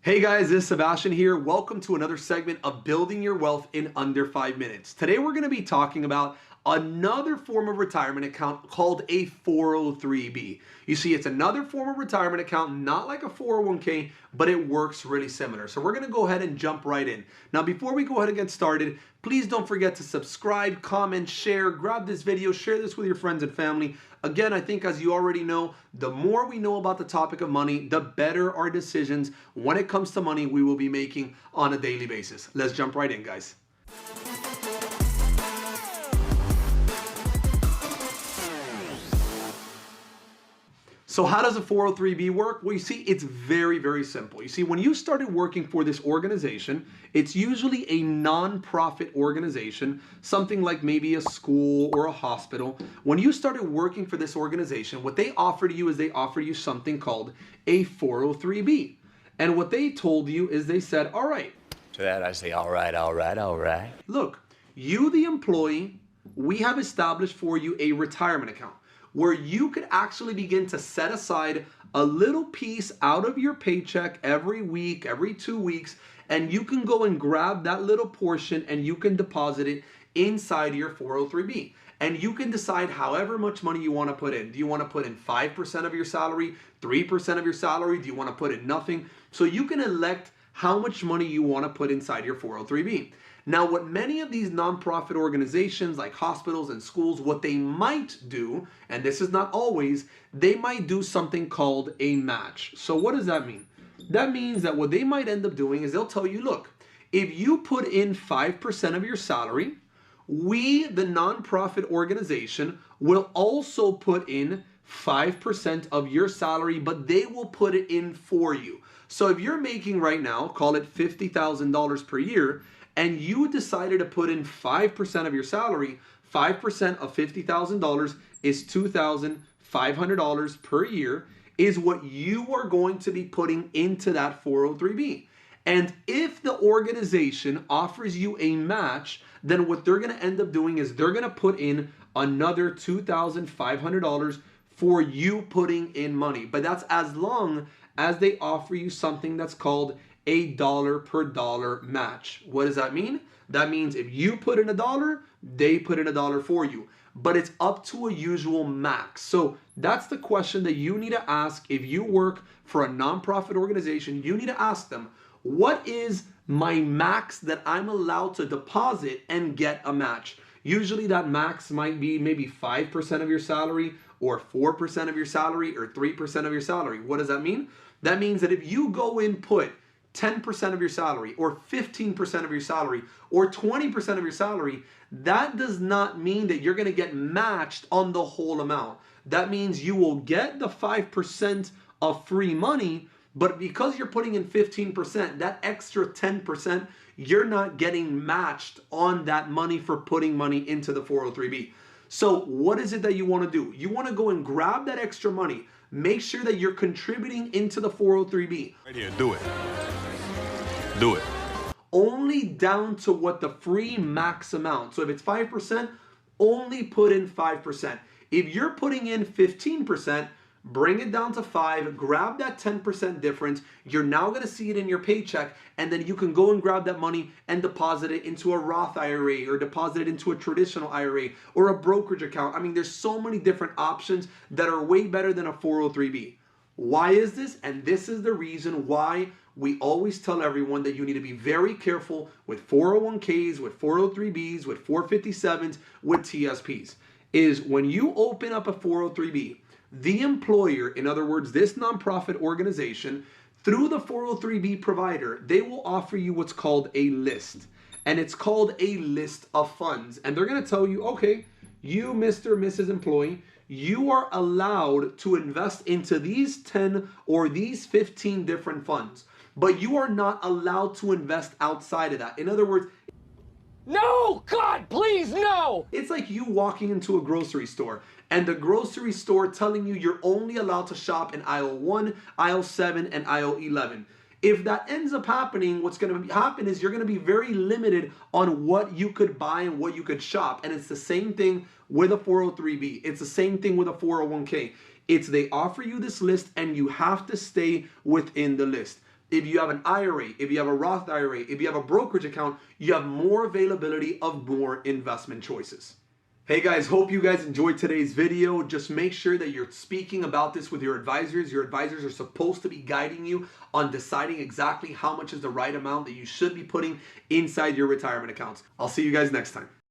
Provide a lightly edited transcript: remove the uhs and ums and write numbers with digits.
Hey guys, this is Sebastian here. Welcome to another segment of Building Your Wealth in Under 5 Minutes. Today we're going to be talking about another form of retirement account called a 403b. You see, it's another form of retirement account, not like a 401k, but it works really similar. So we're going to go ahead and jump right in. Now, before we go ahead and get started, please don't forget to subscribe, comment, share, grab this video, share this with your friends and family. Again, I think as you already know, the more we know about the topic of money, the better our decisions when it comes to money we will be making on a daily basis. Let's jump right in, guys. So how does a 403b work? Well, you see, it's very, very simple. You see, when you started working for this organization, it's usually a non-profit organization, something like maybe a school or a hospital. When you started working for this organization, what they offer to you is they offer you something called a 403b. And what they told you is they said, all right. To that I say, all right. Look, you, the employee, we have established for you a retirement account where you could actually begin to set aside a little piece out of your paycheck every week, every 2 weeks, and you can go and grab that little portion and you can deposit it inside your 403b. And you can decide however much money you want to put in. Do you want to put in 5% of your salary, 3% of your salary? Do you want to put in nothing? So you can elect how much money you want to put inside your 403b. Now, what many of these nonprofit organizations like hospitals and schools, what they might do, and this is not always, they might do something called a match. So what does that mean? That means that what they might end up doing is they'll tell you, look, if you put in 5% of your salary, we, the nonprofit organization, will also put in 5% of your salary, but they will put it in for you. So if you're making right now, call it $50,000 per year, and you decided to put in 5% of your salary, 5% of $50,000 is $2,500 per year, is what you are going to be putting into that 403b. And if the organization offers you a match, then what they're going to end up doing is they're going to put in another $2,500 for you putting in money. But that's as long as they offer you something that's called a dollar per dollar match. What does that mean? That means if you put in $1, they put in $1 for you. But it's up to a usual max. So that's the question that you need to ask if you work for a nonprofit organization. You need to ask them, what is my max that I'm allowed to deposit and get a match? Usually that max might be maybe 5% of your salary or 4% of your salary or 3% of your salary. What does that mean? That means that if you go and put 10% of your salary or 15% of your salary or 20% of your salary, that does not mean that you're going to get matched on the whole amount. That means you will get the 5% of free money, but because you're putting in 15%, that extra 10%, you're not getting matched on that money for putting money into the 403b. So what is it that you want to do? You want to go and grab that extra money. Make sure that you're contributing into the 403b. Right here, do it. Do it. Only down to what the free max amount. So if it's 5%, only put in 5%. If you're putting in 15%, bring it down to 5, grab that 10% difference. You're now going to see it in your paycheck, and then you can go and grab that money and deposit it into a Roth IRA or deposit it into a traditional IRA or a brokerage account. I mean, there's so many different options that are way better than a 403b. Why is this? And this is the reason why we always tell everyone that you need to be very careful with 401ks, with 403bs, with 457s, with TSPs. Is when you open up a 403b, the employer, in other words, this nonprofit organization, through the 403b provider, they will offer you what's called a list. And it's called a list of funds. And they're going to tell you, okay, you, Mr. or Mrs. Employee, you are allowed to invest into these 10 or these 15 different funds. But you are not allowed to invest outside of that. In other words, no, God, please, no! it's like you walking into a grocery store and the grocery store telling you you're only allowed to shop in aisle 1, aisle 7, and aisle 11. If that ends up happening, what's going to happen is you're going to be very limited on what you could buy and what you could shop. And it's the same thing with a 403b. It's the same thing with a 401k. It's they offer you this list and you have to stay within the list. if you have an IRA, if you have a Roth IRA, if you have a brokerage account, you have more availability of more investment choices. Hey guys, hope you guys enjoyed today's video. Just make sure that you're speaking about this with your advisors. Your advisors are supposed to be guiding you on deciding exactly how much is the right amount that you should be putting inside your retirement accounts. I'll see you guys next time.